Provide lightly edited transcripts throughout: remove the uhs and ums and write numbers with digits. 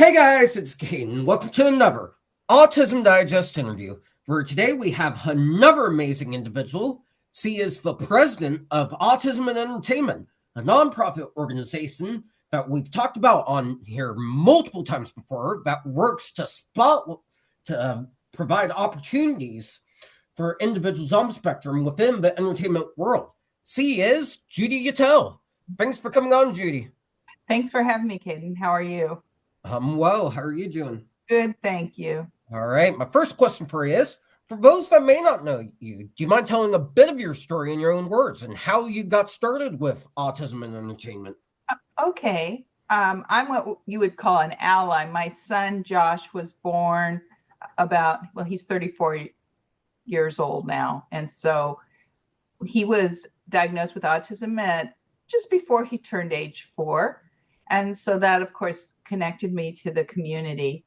Hey guys, it's Caden. Welcome to another Autism Digest interview, where today we have another amazing individual. She is the president of Autism In Entertainment, a nonprofit organization that we've talked about on here multiple times before that works to provide opportunities for individuals on the spectrum within the entertainment world. She is Judi Uttal. Thanks for coming on, Judi. Thanks for having me, Caden. How are you? I'm well. How are you doing? Good, thank you. All right. My first question for you is, for those that may not know you, do you mind telling a bit of your story in your own words and how you got started with Autism in Entertainment? Okay. I'm what you would call an ally. My son, Josh, was born he's 34 years old now. And so he was diagnosed with autism at just before he turned age 4. And so that, of course, connected me to the community.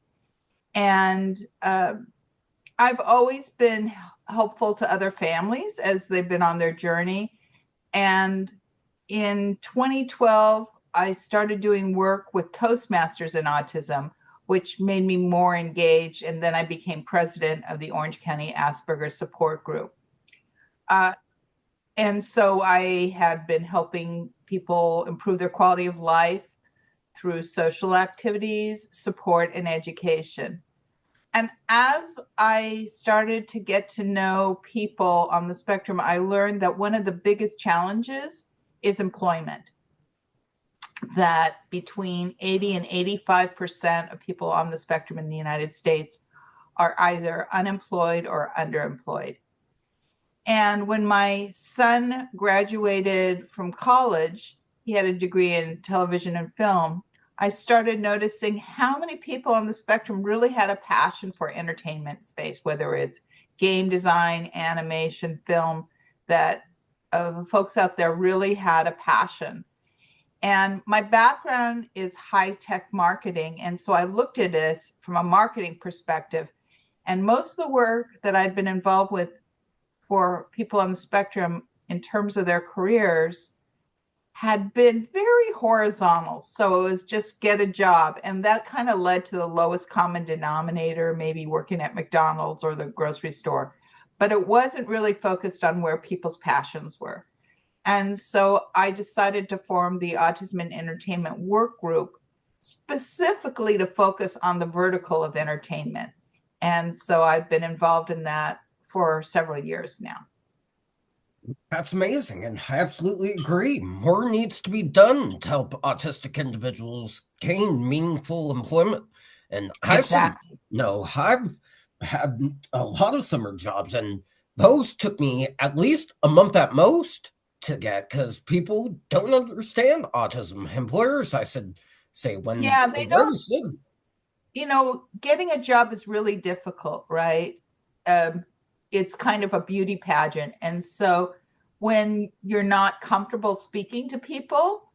And I've always been helpful to other families as they've been on their journey. And in 2012, I started doing work with Toastmasters in autism, which made me more engaged. And then I became president of the Orange County Asperger's Support Group. And so I had been helping people improve their quality of life through social activities, support, and education. And as I started to get to know people on the spectrum, I learned that one of the biggest challenges is employment. That between 80 and 85% of people on the spectrum in the United States are either unemployed or underemployed. And when my son graduated from college, he had a degree in television and film. I started noticing how many people on the spectrum really had a passion for entertainment space, whether it's game design, animation, film, that folks out there really had a passion. And my background is high-tech marketing. And so I looked at this from a marketing perspective. And most of the work that I've been involved with for people on the spectrum in terms of their careers had been very horizontal. So it was just get a job. And that kind of led to the lowest common denominator, maybe working at McDonald's or the grocery store. But it wasn't really focused on where people's passions were. And so I decided to form the Autism in Entertainment work group specifically to focus on the vertical of entertainment. And so I've been involved in that for several years now. That's amazing, and I absolutely agree. More needs to be done to help autistic individuals gain meaningful employment. And Exactly. I've had a lot of summer jobs, and those took me at least a month at most to get because people don't understand autism. Employers, say when Yeah, they they don't, notice it. getting a job is really difficult, right? It's kind of a beauty pageant. And so when you're not comfortable speaking to people,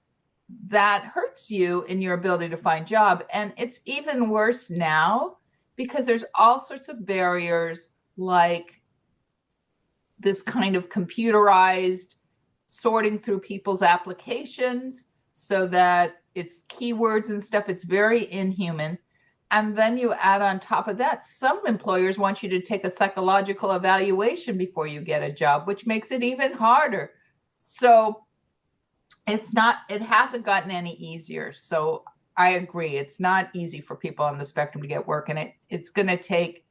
that hurts you in your ability to find job. And it's even worse now because there's all sorts of barriers like this kind of computerized sorting through people's applications so that it's keywords and stuff. It's very inhuman. And then you add on top of that, some employers want you to take a psychological evaluation before you get a job, which makes it even harder. So it hasn't gotten any easier. So I agree. It's not easy for people on the spectrum to get work, and it's going to take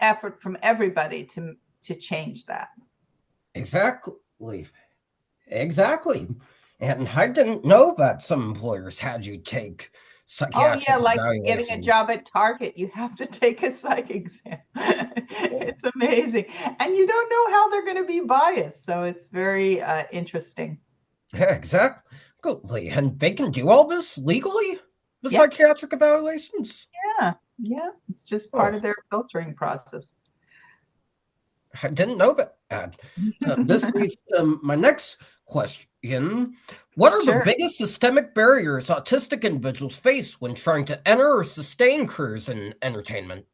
effort from everybody to change that. Exactly. Exactly. And I didn't know that some employers had you take Oh yeah, psychiatric like getting a evaluations. job at Target, you have to take a psych exam. It's amazing. And you don't know how they're going to be biased. So it's very interesting. Yeah, exactly. And they can do all this legally? The Yeah, psychiatric evaluations? yeah, yeah. It's just part Oh, of their filtering process. I didn't know that. This leads to my next question. What are the Sure. biggest systemic barriers autistic individuals face when trying to enter or sustain careers in entertainment?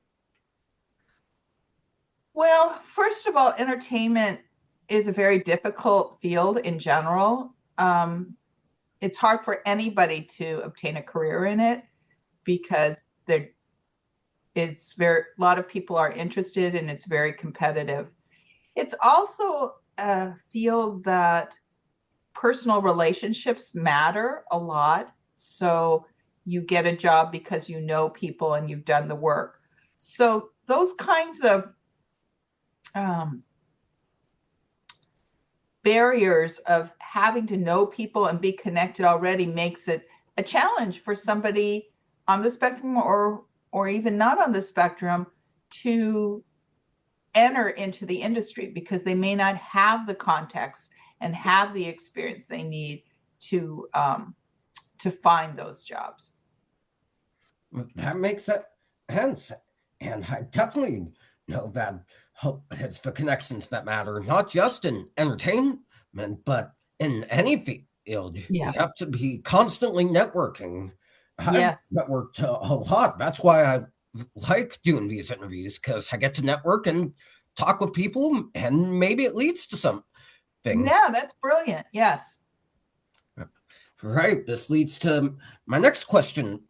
Well, first of all, entertainment is a very difficult field in general. It's hard for anybody to obtain a career in it because it's very, a lot of people are interested, and it's very competitive. It's also a field that personal relationships matter a lot. So you get a job because you know people and you've done the work. So those kinds of barriers of having to know people and be connected already makes it a challenge for somebody on the spectrum or even not on the spectrum to enter into the industry, because they may not have the context and have the experience they need to find those jobs. That makes sense. And I definitely know that it's the connections that matter, not just in entertainment, but in any field. Yeah. You have to be constantly networking. Yes. I've networked a lot. That's why I like doing these interviews, because I get to network and talk with people, and maybe it leads to something. Yeah, that's brilliant. Yes. Right. This leads to my next question.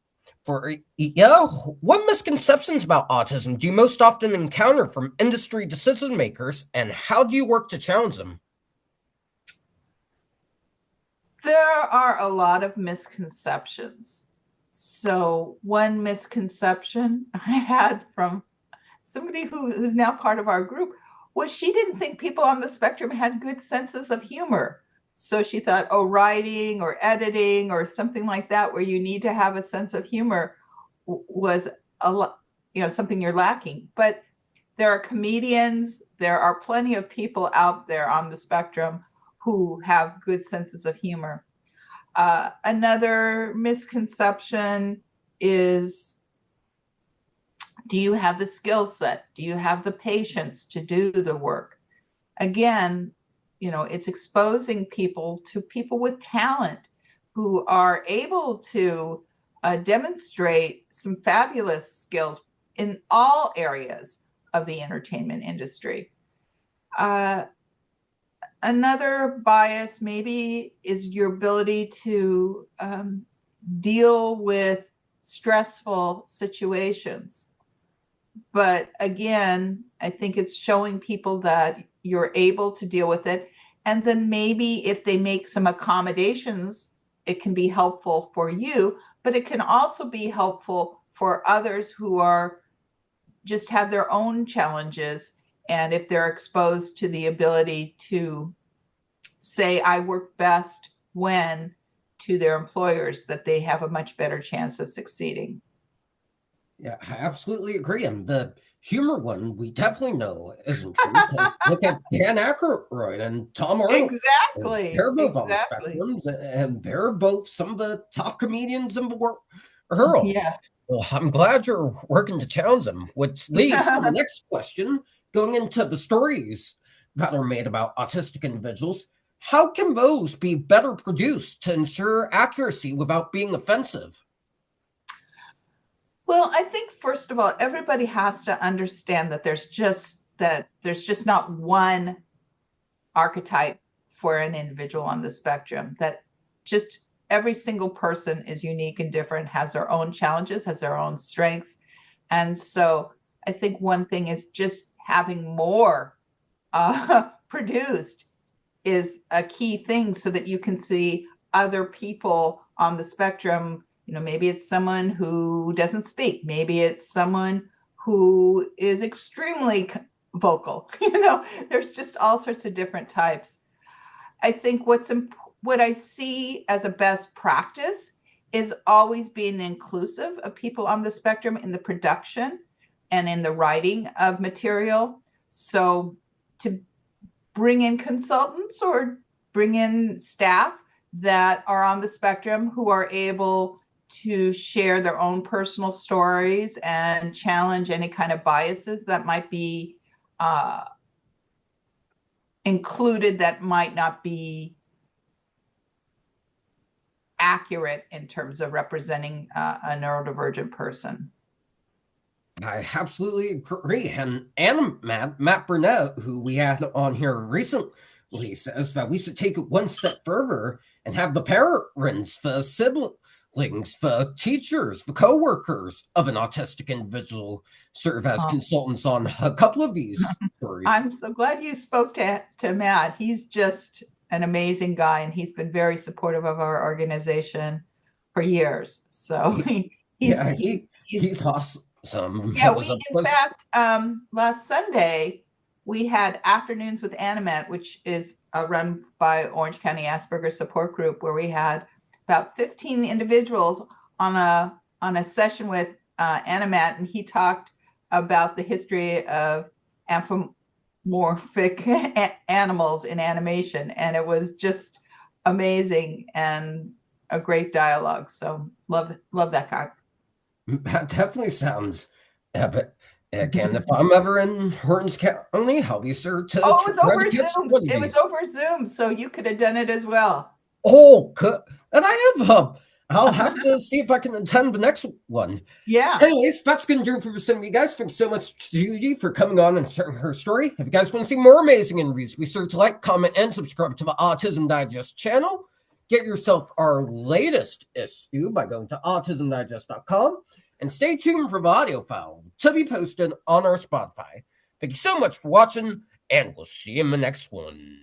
What misconceptions about autism do you most often encounter from industry decision makers, and how do you work to challenge them? There are a lot of misconceptions. So one misconception I had from somebody who's now part of our group was she didn't think people on the spectrum had good senses of humor. So she thought, oh, writing or editing or something like that, where you need to have a sense of humor, was something you're lacking. But there are comedians, there are plenty of people out there on the spectrum who have good senses of humor. Another misconception is, do you have the skill set? Do you have the patience to do the work? Again, it's exposing people to people with talent who are able to demonstrate some fabulous skills in all areas of the entertainment industry. Another bias maybe is your ability to deal with stressful situations. But again, I think it's showing people that you're able to deal with it. And then maybe if they make some accommodations, it can be helpful for you, but it can also be helpful for others who are just have their own challenges. And if they're exposed to the ability to say, I work best when, to their employers, that they have a much better chance of succeeding. Yeah, I absolutely agree. And the humor one, we definitely know isn't true, because look at Dan Aykroyd and Tom Arnold. Exactly. They're both on the Exactly. spectrums, and they're both some of the top comedians in the world. Yeah. Well, I'm glad you're working to challenge them, which leads to the next question, going into the stories that are made about autistic individuals. How can those be better produced to ensure accuracy without being offensive? Well, I think first of all, everybody has to understand that there's just not one archetype for an individual on the spectrum, that just every single person is unique and different, has their own challenges, has their own strengths. And so I think one thing is just having more produced is a key thing, so that you can see other people on the spectrum. Maybe it's someone who doesn't speak. Maybe it's someone who is extremely vocal. There's just all sorts of different types. I think what I see as a best practice is always being inclusive of people on the spectrum in the production and in the writing of material. So to bring in consultants or bring in staff that are on the spectrum who are able to share their own personal stories and challenge any kind of biases that might be included, that might not be accurate in terms of representing a neurodivergent person. I absolutely agree. And Matt Burnett, who we had on here recently, says that we should take it one step further and have the parents, the siblings, links for teachers, for co-workers of an autistic individual serve as Oh, consultants on a couple of these stories. I'm so glad you spoke to Matt. He's just an amazing guy, and he's been very supportive of our organization for years. So He, he's yeah, he's he's he's awesome. yeah. It was We a in pleasure. fact last Sunday we had afternoons with Animat, which is run by Orange County Asperger Support Group, where we had about 15 individuals on a session with Animat, and he talked about the history of anthropomorphic animals in animation, and it was just amazing and a great dialogue. So love that guy. That definitely sounds epic. Again, if I'm ever in Horns County, I'll be sure to Oh, it was try to over catch Zoom. one of It was these. over Zoom, so you could have done it as well. Oh, good. And I have I'll have to see if I can attend the next one. Yeah. Anyways, that's going to do it for the of you guys. Thanks so much to Judy for coming on and sharing her story. If you guys want to see more amazing interviews, be sure to like, comment, and subscribe to the Autism Digest channel. Get yourself our latest issue by going to autismdigest.com and stay tuned for the audio file to be posted on our Spotify. Thank you so much for watching, and we'll see you in the next one.